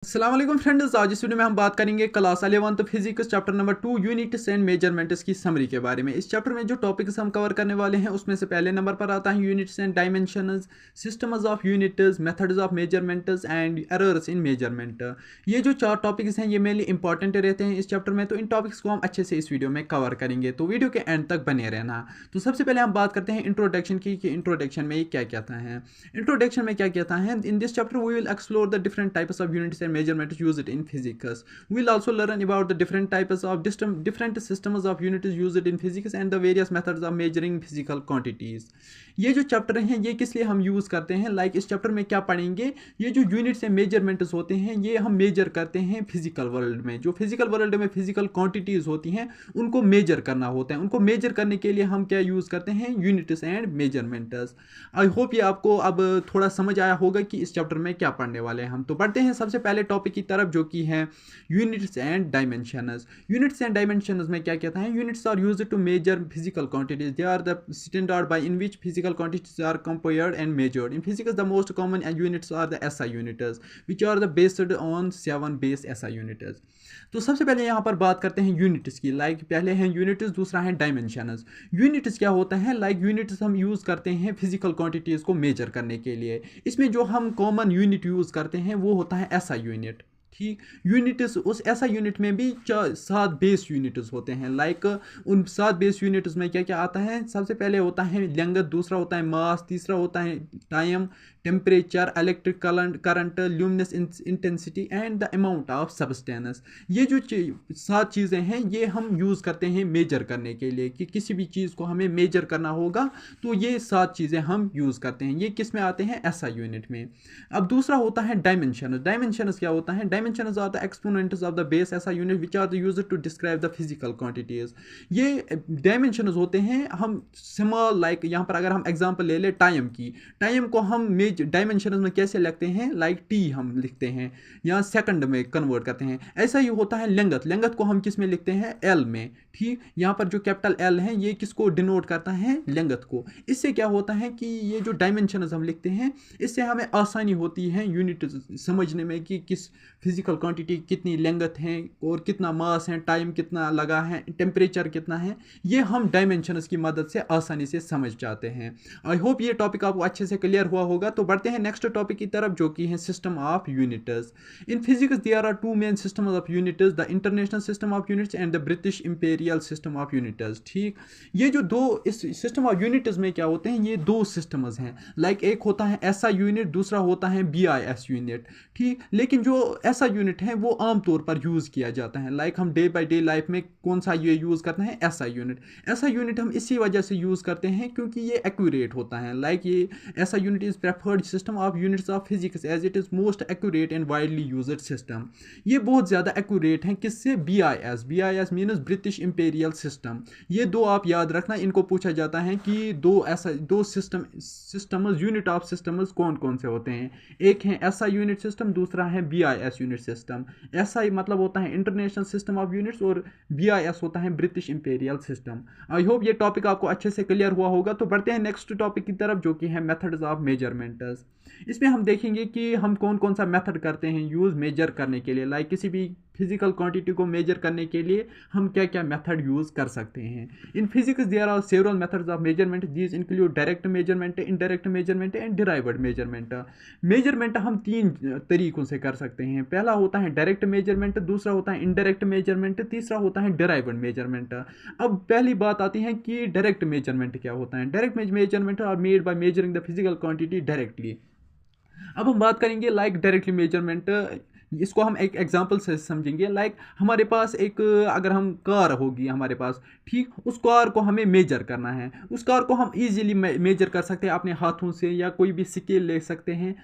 अस्सलाम वालेकुम फ्रेंड्स, आज इस वीडियो में हम बात करेंगे class 11th physics chapter number 2 units and measurements की समरी के बारे में। इस चैप्टर में जो टॉपिक्स हम कवर करने वाले हैं उसमें से पहले नंबर पर आता है units and dimensions, systems of units, methods of measurements and errors in measurement. ये जो चार टॉपिक्स हैं ये मेनली इंपॉर्टेंट रहते हैं इस चैप्टर में, तो इन टॉपिक्स को हम अच्छे से इस वीडियो में कवर करेंगे, तो वीडियो के एंड तक बने रहना। तो सबसे पहले हम बात करते हैं इंट्रोडक्शन की कि इंट्रोडक्शन में ये क्या कहता है। इंट्रोडक्शन में क्या कहता है, in this chapter we will explore the different types of units and measurements used in physics. We'll also learn about the different types of different systems of units used in physics and the various methods of measuring physical quantities. ये जो chapter हैं ये किस लिए हम use करते हैं, इस चैप्टर में क्या पढ़ेंगे, ये जो यूनिट्स एंड मेजरमेंट्स होते हैं ये हम मेजर करते हैं फिजिकल वर्ल्ड में। जो फिजिकल वर्ल्ड में फिजिकल क्वांटिटीज़ होती हैं उनको मेजर करना होता है, उनको मेजर करने के लिए हम क्या यूज़ करते हैं, units and measurements. I hope ये आपको अब थोड़ा समझ आया होगा कि इस चैप्टर में क्या पढ़ने वाले हैं हम। तो बढ़ते हैं सबसे पहले टॉपिक की तरफ जो कि है units and dimensions. Units and dimensions में क्या कहता है, units are used to measure physical quantities, they are the standard by in which physical quantities are compared and measured. In physics, the most common units are the SI units, which are the based on 7 base SI units. तो सबसे पहले यहाँ पर बात करते हैं units की। पहले हैं यूनिट्स, दूसरा है डायमेंशंस। यूनिट्स क्या होता है, यूनिट्स हम यूज़ करते हैं फिजिकल क्वांटिटीज़ को मेजर करने के लिए। इसमें जो हम कॉमन यूनिट यूज़ करते हैं वो होता है SI यूनिट। ठीक, यूनिट्स उस ऐसा यूनिट में भी 7 बेस यूनिट्स होते हैं। उन 7 बेस यूनिट्स में क्या क्या आता है, सबसे पहले होता है लेंथ, दूसरा होता है मास, तीसरा होता है time, temperature, electric current, luminous intensity and the amount of substance. ये जो 7 चीज़ें हैं ये हम यूज़ करते हैं मेजर करने के लिए, कि किसी भी चीज़ को हमें मेजर करना होगा तो ये 7 चीज़ें हम यूज़ करते हैं। ये किस में आते हैं, SI यूनिट में। अब दूसरा होता है डायमेंशंस। डायमेंशंस क्या होता है, dimensions are the exponents of the base SI unit which are used to describe the physical quantities. ये डायमेंशंस होते हैं, हम स्मॉल यहाँ पर अगर हम एग्जांपल ले ले टाइम की, टाइम को हम डायमेंशंस में कैसे लिखते हैं, T हम लिखते हैं या सेकंड में कन्वर्ट करते हैं। ऐसा ही होता है लेंथ, लेंथ को हम किस में लिखते हैं, L में। ठीक, यहाँ पर जो कैपिटल L है ये किसको डिनोट करता है, लेंथ को। इससे क्या होता है कि ये जो डायमेंशंस हम लिखते हैं इससे हमें आसानी होती है यूनिट समझने में कि किस फिजिकल क्वांटिटी कितनी लेंथ है और कितना मास है, टाइम कितना लगा है, टेम्परेचर कितना है, ये हम डायमेंशंस की मदद से आसानी से समझ जाते हैं। आई होप ये टॉपिक आपको अच्छे से क्लियर हुआ होगा। तो बढ़ते हैं नेक्स्ट टॉपिक की तरफ जो कि है system of units. In physics there are 2 main systems of units, the international system of units and the British imperial system of units. ठीक, ये जो दो इस सिस्टम ऑफ यूनिट्स में क्या होते हैं, ये 2 सिस्टम्स हैं। एक होता है SI यूनिट, दूसरा होता है BIS यूनिट। ठीक, लेकिन जो SI यूनिट है वो आमतौर पर यूज़ किया जाता है। हम डे बाई डे लाइफ में कौन सा ये यूज़ करते हैं, SI यूनिट। SI यूनिट हम इसी वजह से यूज़ करते हैं क्योंकि ये एक्यूरेट होता है। ये SI unit is preferred system of units of physics as it is most accurate and widely used system. ये बहुत ज़्यादा एक्यूरेट हैं किससे, BIS means British imperial system. ये दो आप याद रखना, इनको पूछा जाता है कि दो सिस्टम्स यूनिट ऑफ सिस्टम्स कौन कौन से होते हैं। एक है SI यूनिट सिस्टम, दूसरा है BIS यूनिट सिस्टम। SI मतलब होता है इंटरनेशनल सिस्टम ऑफ यूनिट्स और BIS होता है British imperial system. I hope ये टॉपिक आपको अच्छे से क्लियर हुआ होगा। तो बढ़ते हैं नेक्स्ट टॉपिक की तरफ जो कि है मेथड्स ऑफ मेजरमेंट्स। इसमें हम देखेंगे कि हम कौन कौन सा मेथड करते हैं यूज़ मेजर करने के लिए। किसी भी फिजिकल क्वांटिटी को मेजर करने के लिए हम क्या क्या मेथड यूज़ कर सकते हैं। In physics there are several methods of measurement, these include direct measurement, indirect measurement and derived measurement. Measurement हम 3 तरीकों से कर सकते हैं। पहला होता है डायरेक्ट मेजरमेंट, दूसरा होता है इनडायरेक्ट मेजरमेंट, तीसरा होता है डिराइव्ड मेजरमेंट। अब पहली बात आती है कि डायरेक्ट मेजरमेंट क्या होता है। Direct measurement are made by measuring the physical quantity directly. अब हम बात करेंगे डायरेक्टली मेजरमेंट, इसको हम एक एग्जांपल से समझेंगे। हमारे पास अगर हम कार होगी हमारे पास, ठीक, उस कार को हमें मेजर करना है। उस कार को हम इजीली मेजर कर सकते हैं अपने हाथों से, या कोई भी स्केल ले सकते हैं,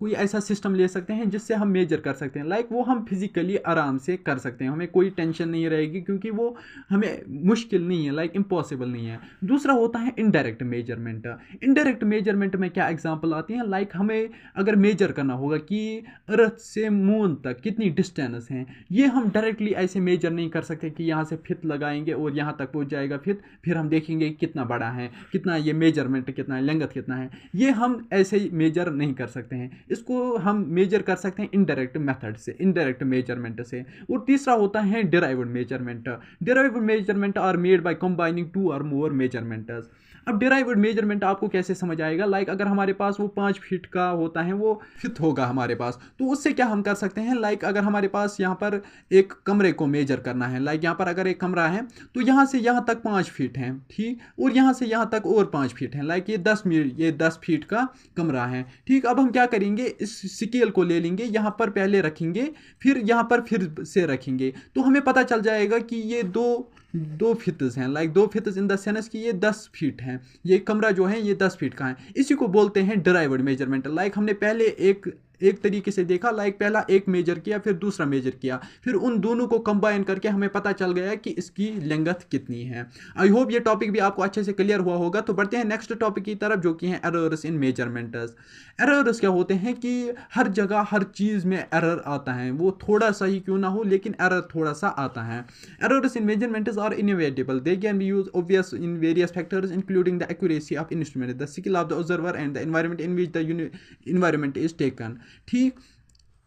कोई ऐसा सिस्टम ले सकते हैं जिससे हम मेजर कर सकते हैं। वो हम फिजिकली आराम से कर सकते हैं, हमें कोई टेंशन नहीं रहेगी क्योंकि वो हमें मुश्किल नहीं है, इम्पॉसिबल नहीं है। दूसरा होता है इनडायरेक्ट मेजरमेंट। इनडायरेक्ट मेजरमेंट में क्या एग्जांपल आती हैं, हमें अगर मेजर करना होगा कि अर्थ से मून तक कितनी डिस्टेंस है, ये हम डायरेक्टली ऐसे मेजर नहीं कर सकते कि यहाँ से फित लगाएंगे और यहाँ तक पहुँच जाएगा फिर हम देखेंगे कितना बड़ा है, कितना ये मेजरमेंट कितना है, लेंथ कितना है। ये हम ऐसे ही मेजर नहीं कर सकते हैं। इसको हम मेजर कर सकते हैं इनडायरेक्ट मेथड से, इनडायरेक्ट मेजरमेंट से। और तीसरा होता है derived measurement. Derived measurement are made by combining 2 or more measurements. अब डिराइव्ड मेजरमेंट आपको कैसे समझ आएगा, लाइक अगर हमारे पास वो 5 फीट का होता है, वो फिट होगा हमारे पास, तो उससे क्या हम कर सकते हैं, लाइक अगर हमारे पास यहाँ पर एक कमरे को मेजर करना है, लाइक यहाँ पर अगर एक कमरा है तो यहाँ से यहाँ तक 5 फीट है, ठीक, और यहाँ से यहाँ तक और 5 फीट है, लाइक ये 10 फीट का कमरा है, ठीक। अब हम क्या करेंगे, इस स्केल को ले लेंगे, यहाँ पर पहले रखेंगे, फिर यहाँ पर फिर से रखेंगे, तो हमें पता चल जाएगा कि ये दो फिट्स हैं, like 2 fits in the sense कि ये 10 फीट हैं, ये कमरा जो है ये 10 फीट का है। इसी को बोलते हैं डिराइव्ड मेजरमेंट। लाइक हमने पहले एक तरीके से देखा, लाइक पहला एक मेजर किया, फिर दूसरा मेजर किया, फिर उन दोनों को कंबाइन करके हमें पता चल गया कि इसकी लेंथ कितनी है। आई होप ये टॉपिक भी आपको अच्छे से क्लियर हुआ होगा। तो बढ़ते हैं नेक्स्ट टॉपिक की तरफ, जो कि है एरर्स इन मेजरमेंट्स। एरर्स क्या होते हैं कि हर जगह हर चीज़ में एरर आता है, वो थोड़ा सा ही क्यों ना हो, लेकिन एरर थोड़ा सा आता है। Errors in measurements are inevitable, they can be use obvious in various factors including the accuracy of instrument, the skill of the observer and the environment in which the environment is taken, ठीक।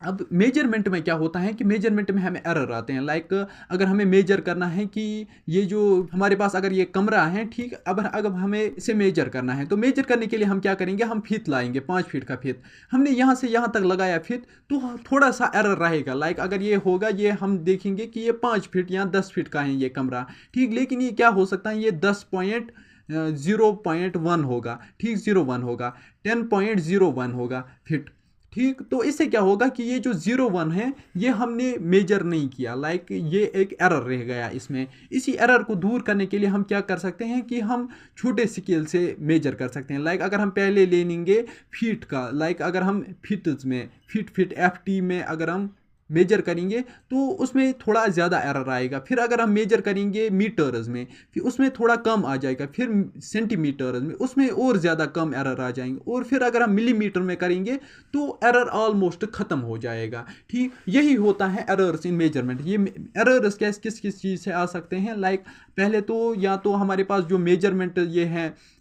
अब measurement में क्या होता है कि measurement में हमें error आते हैं, लाइक अगर हमें मेजर करना है कि ये जो हमारे पास अगर ये कमरा है, ठीक, अब अगर हमें इसे मेजर करना है, तो मेजर करने के लिए हम क्या करेंगे, हम फीत लाएंगे, 5 फीट का फीत, हमने यहाँ से यहाँ तक लगाया फीत, तो थोड़ा सा एरर रहेगा। लाइक अगर ये होगा, ये हम देखेंगे कि ये 5 फीट या 10 फीट का है ये कमरा, ठीक, लेकिन ये क्या हो सकता है, ये 10.01 होगा, ठीक, 01 होगा, 10.01 होगा फिट, ठीक। तो इससे क्या होगा कि ये जो 01 है ये हमने मेजर नहीं किया, लाइक ये एक एरर रह गया इसमें। इसी एरर को दूर करने के लिए हम क्या कर सकते हैं कि हम छोटे स्केल से मेजर कर सकते हैं। लाइक अगर हम पहले ले लेंगे फीट का, लाइक अगर हम फीट्स में फीट FT में अगर हम मेजर करेंगे तो उसमें थोड़ा ज़्यादा एरर आएगा। फिर अगर हम मेजर करेंगे मीटर्स में, फिर उसमें थोड़ा कम आ जाएगा, फिर सेंटीमीटर्स में उसमें और ज़्यादा कम एरर आ जाएंगे, और फिर अगर हम मिलीमीटर में करेंगे तो एरर ऑलमोस्ट ख़त्म हो जाएगा, ठीक। यही होता है एरर्स इन मेजरमेंट। ये एरर्स किस किस चीज़ से आ सकते हैं, लाइक पहले तो या तो हमारे पास जो मेजरमेंट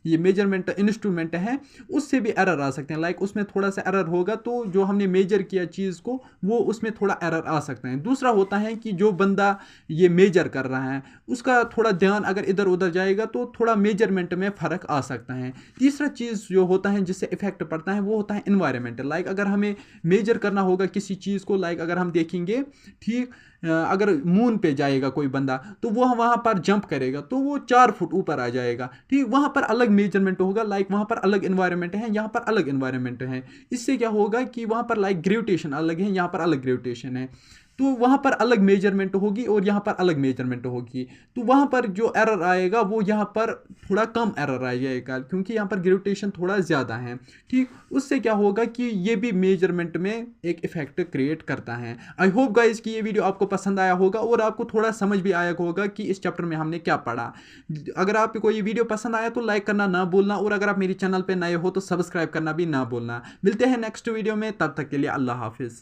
ये मेजरमेंट इंस्ट्रूमेंट है उससे भी एरर आ सकते हैं, लाइक उसमें थोड़ा सा एरर होगा तो जो हमने मेजर किया चीज़ को वो उसमें थोड़ा एरर आ सकते हैं। दूसरा होता है कि जो बंदा ये मेजर कर रहा है उसका थोड़ा ध्यान अगर इधर उधर जाएगा तो थोड़ा मेजरमेंट में फ़र्क आ सकता है। तीसरा चीज़ जो होता है जिससे इफेक्ट पड़ता है वो होता है इन्वायरमेंट। लाइक अगर हमें मेजर करना होगा किसी चीज़ को, लाइक अगर हम देखेंगे, ठीक, अगर मून पे जाएगा कोई बंदा तो वो वहाँ पर जंप करेगा तो वो 4 फुट ऊपर आ जाएगा, ठीक। वहाँ पर अलग मेजरमेंट होगा, लाइक वहाँ पर अलग इन्वायरमेंट है, यहाँ पर अलग इन्वायरमेंट है। इससे क्या होगा कि वहाँ पर लाइक ग्रेविटेशन अलग है, यहाँ पर अलग ग्रेविटेशन है, तो वहाँ पर अलग मेजरमेंट होगी और यहाँ पर अलग मेजरमेंट होगी, तो वहाँ पर जो एरर आएगा वो यहाँ पर थोड़ा कम एरर आ जाएगा क्योंकि यहाँ पर ग्रेविटेशन थोड़ा ज़्यादा है, ठीक। उससे क्या होगा कि ये भी मेजरमेंट में एक इफेक्ट क्रिएट करता है। आई होप गाइस कि ये वीडियो आपको पसंद आया होगा और आपको थोड़ा समझ भी आया होगा कि इस चैप्टर में हमने क्या पढ़ा। अगर आपको ये वीडियो पसंद आया तो लाइक करना ना भूलना, और अगर आप मेरे चैनल पर नए हो तो सब्सक्राइब करना भी ना भूलना। मिलते हैं नेक्स्ट वीडियो में, तब तक के लिए अल्लाह हाफिज़।